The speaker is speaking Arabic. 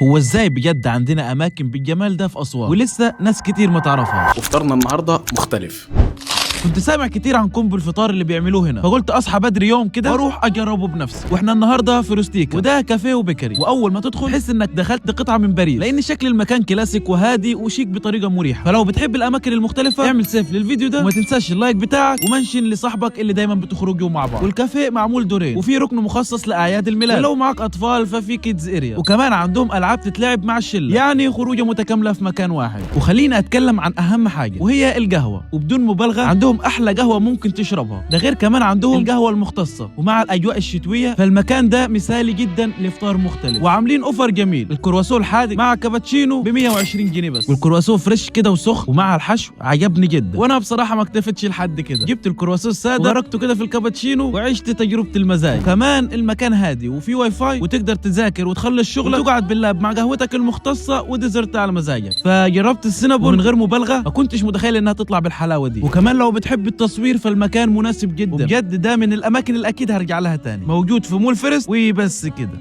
هو ازاي بجد عندنا اماكن بالجمال ده في اسوان ولسه ناس كتير ما تعرفها؟ وفطرنا النهارده مختلف. كنت سامع كتير عن كومبو الفطار اللي بيعملوه هنا، فقلت اصحى بدري يوم كده واروح اجربه بنفسي. واحنا النهارده في روستيكا، وده كافيه وبيكري، واول ما تدخل تحس انك دخلت قطعه من باريس، لان شكل المكان كلاسيك وهادي وشيك بطريقه مريحه. فلو بتحب الاماكن المختلفه اعمل سيف للفيديو ده، وما تنساش اللايك بتاعك ومنشن لصاحبك اللي دايما بتخرجوا مع بعض. والكافيه معمول دورين، وفي ركن مخصص لاعياد الميلاد، ولو معك اطفال ففي كيدز اريا، وكمان عندهم العاب تتلعب مع الشله، يعني خروجه متكامله في مكان واحد. وخليني اتكلم عن اهم حاجه وهي القهوه، وبدون مبالغه عندهم احلى قهوه ممكن تشربها. ده غير كمان عندهم القهوه المختصه، ومع الاجواء الشتويه فالمكان ده مثالي جدا لافطار مختلف. وعاملين اوفر جميل، الكرواسون الحادق مع كابتشينو ب 120 جنيه بس، والكرواسون فريش كده وسخن ومع الحشو عجبني جدا. وانا بصراحه ما اكتفتش لحد كده، جبت الكرواسون ساده وغرقته كده في الكابتشينو وعشت تجربه المزاج. كمان المكان هادي وفي واي فاي، وتقدر تذاكر وتخلص شغلك وتقعد باللاب مع قهوتك المختصه وديزرت على مزاجك. فجربت السينابون من غير مبالغه، ما كنتش متخيل انها تطلع بالحلاوه دي. وكمان لو بتحب التصوير فالمكان مناسب جدا، وبجد ده من الاماكن اللي اكيد هرجع لها تاني. موجود في مول فيرست، وبس كده.